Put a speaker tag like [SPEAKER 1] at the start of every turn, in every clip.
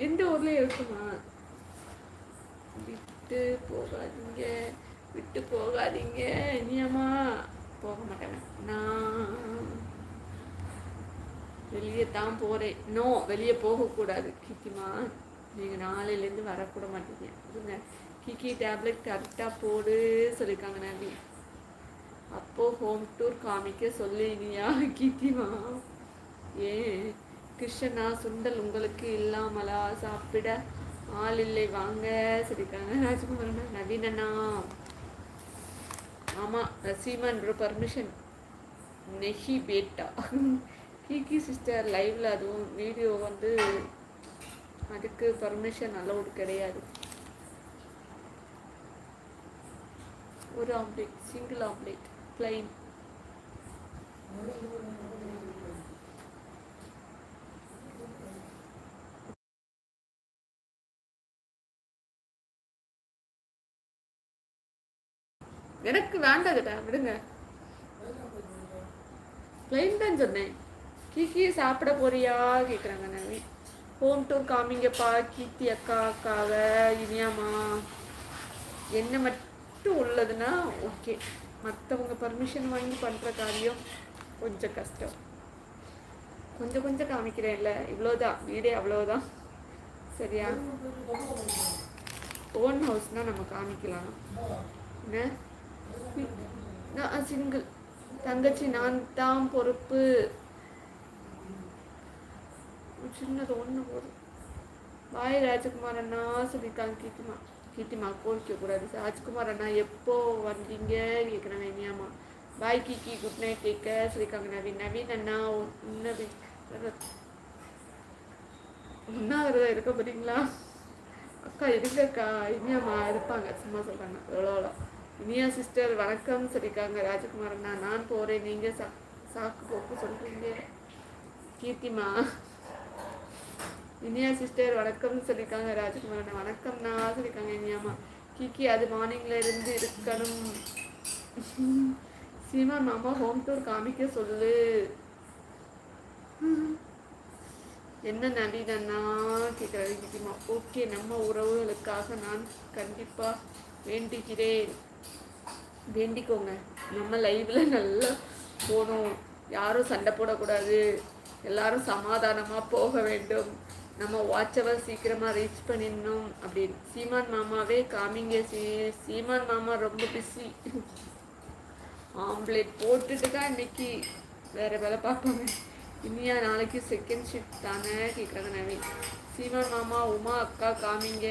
[SPEAKER 1] எந்த ஊர்லயும் இருக்குமா? விட்டு போகாதீங்க, விட்டு போகாதீங்க. இனியம்மா போக மாட்டேன். நான் வெளியே தான் போகிறேன். நோ, வெளியே போகக்கூடாது கிக்கிமா. நீங்கள் நாளையிலேருந்து வரக்கூட மாட்டீங்க. இருங்க, கிக்கி டேப்லெட் கரெக்டாக போடு சொல்லியிருக்காங்க நபி. அப்போது ஹோம் டூர் காமிக்க சொல்லினியா கிக்கிமா? ஏன் கிருஷ்ணா, சுண்டல் உங்களுக்கு இல்லாமலா? சாப்பிட ஆள் இல்லை வாங்க சொல்லியிருக்காங்க ராஜ்குமார். நவீனண்ணா ஆமாம், சீமான் ப்ரோ பர்மிஷன் நெஹி பேட்டா. கிகி சிஸ்டர் லைவில் அதுவும் வீடியோ வந்து அதுக்கு பர்மிஷன் அலௌடு கிடையாது. ஒரு ஆம்லேட், சிங்கிள் ஆம்லேட், பிளைன். எனக்கு வேண்டாம் விடுங்க. பிளைன் தான் சொன்னேன். கீக்கி சாப்பிட போறியா கேட்குறாங்க நவி. ஹோம் டூர் காமிங்கப்பா கீர்த்தி அக்காக்காக. இனியாமா என்ன மட்டும் உள்ளதுன்னா ஓகே, மற்றவங்க பர்மிஷன் வாங்கி பண்ணுற காரியம் கொஞ்சம் கஷ்டம். கொஞ்சம் கொஞ்சம் காமிக்கிறேன்ல, இவ்வளோதான் வீடே, அவ்வளோதான் சரியா. ஓன் ஹவுஸ்னால் நம்ம காமிக்கலாம். என்ன நான் சிங்கிள் தங்கச்சி, நான் தான் பொறுப்பு. சின்னது ஒன்று போதும். பாய் ராஜகுமார் அண்ணா சொல்லியிருக்காங்க கீர்த்திமா. கீர்த்திமா கோரிக்கக்கூடாது. ராஜ்குமார் அண்ணா எப்போ வந்தீங்க கேட்குறாங்க இனியாமா. பாய் கீக்கி, குட் நைட் கேட்க சொல்லியிருக்காங்க நவீன். நவீன் அண்ணா ஒன்றாகிறதா இருக்க போறீங்களா? அக்கா இருக்கா? இனியாமா இருப்பாங்க, சும்மா சொல்கிறாங்க எவ்வளோ. இனியா சிஸ்டர் வணக்கம் சொல்லியிருக்காங்க ராஜகுமார் அண்ணா. நான் போகிறேன், நீங்கள் சாக்கு போக்கு சொல்கிறீங்க. கீர்த்திமா இனியா சிஸ்டர் வணக்கம் சொல்லியிருக்காங்க ராஜகுமார் அண்ணா. வணக்கம்ண்ணா சொல்லியிருக்காங்க இனியாமா. கிக்கி அது மார்னிங்ல இருந்து இருக்கணும். சீமா மாமா ஹோம் டூர் காமிக்க சொல்லு. என்ன நவீனண்ணா கேட்குறாரு கிக்கிமா. ஓகே, நம்ம உறவுகளுக்காக நான் கண்டிப்பாக வேண்டுகிறேன். வேண்டிக்கோங்க. நம்ம லைவ்ல நல்லா போகணும், யாரும் சண்டை போடக்கூடாது, எல்லாரும் சமாதானமாக போக வேண்டும், நம்ம வாட்சவர் சீக்கிரமாக ரீச் பண்ணிடணும் அப்படின்னு. சீமான் மாமாவே காமிங்க. சீமான் மாமா ரொம்ப பிஸி. ஆம்லேட் போட்டுட்டு தான் இன்னைக்கு வேறு வேலை பார்ப்பாங்க. இனியா நாளைக்கு செகண்ட் ஷிஃப்ட் தானே கேட்குறாங்க நவீன். சீமான் மாமா உமா அக்கா காமிங்க.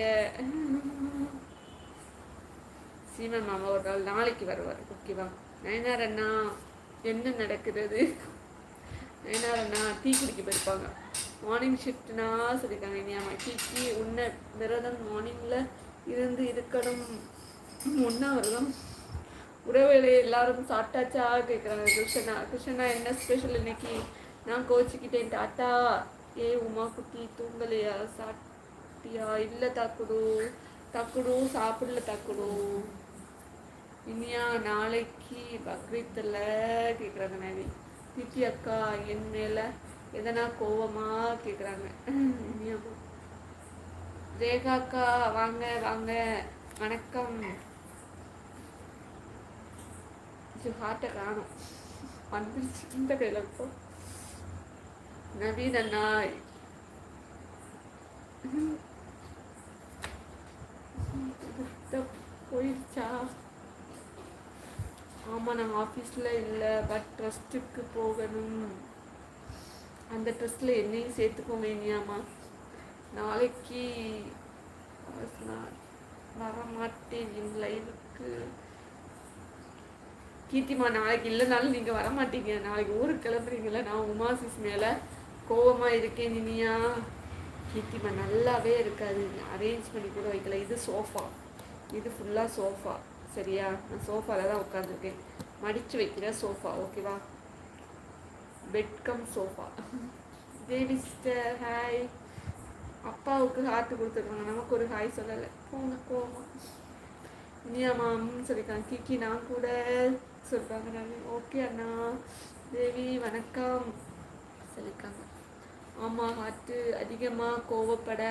[SPEAKER 1] சீமான் மாமா ஒரு நாள் நாளைக்கு வருவார், ஓகேவா. நயனார் அண்ணா என்ன நடக்கிறது? நயனார் அண்ணா டீ குடிக்க போயிருப்பாங்க. மார்னிங் ஷிஃப்ட்னா சொல்லியிருக்காங்க இனியாமா. டீக்கு உன்ன விரதம் மார்னிங்கில் இருந்து இருக்கணும். விரதம். உறவுகளை எல்லாரும் சாப்பிட்டாச்சா கேட்குறாங்க கிருஷ்ணா என்ன ஸ்பெஷல் இன்னைக்கு? நான் கோச்சிக்கிட்டேன் டாட்டா. ஏ உமா குட்டி தூங்கலையா? சாப்பிட்டியா? இல்லை தக்குடு சாப்பிடல தக்குடு. இனியா நாளைக்கு பக்ரீத்தில் கேட்குறாங்க நவி. பித்தி அக்கா என் மேலே எதனா கோவமா கேட்குறாங்க இனியாமா. ரேகா அக்கா வாங்க வாங்க வணக்கம். ஹார்ட்டை காணும் வந்துருச்சு இந்த கையில். இப்போ நவீன் அண்ணா போயிடுச்சா? ஆமாம், நான் ஆஃபீஸில் இல்லை, பட் ட்ரஸ்ட்டுக்கு போகணும். அந்த ட்ரஸ்ட்டில் என்னையும் சேர்த்துக்கோங்க இனியாமா. நாளைக்கு வரமாட்டேன் என் லைவுக்கு. கீர்த்திமா நாளைக்கு இல்லைனாலும் நீங்கள் வரமாட்டீங்க. நாளைக்கு ஊருக்கு கிளம்புறீங்களா? நான் உமாசிஸ் மேலே கோவமாக இருக்கேன் இனியா. கீர்த்திமா நல்லாவே இருக்காது, அரேஞ்ச் பண்ணி கூட வைக்கல. இது சோஃபா, இது ஃபுல்லாக சோஃபா சரியா. நான் சோஃபாவில் தான் உட்காந்துருக்கேன், மடித்து வைக்கிற சோஃபா, ஓகேவா. Bed cum sofa. Devi sister hi. அப்பாவுக்கு ஹார்ட் கொடுத்துருக்காங்க, நமக்கு ஒரு ஹாய் சொல்லலை. போங்க கோவம். இனியாமா சொல்லியிருக்காங்க. கிக்கி நான் கூட சொல்கிறாங்க நான். ஓகே அண்ணா. தேவி வணக்கம் சொல்லியிருக்காங்க. ஆமாம், ஹார்ட்டு அதிகமாக கோவப்பட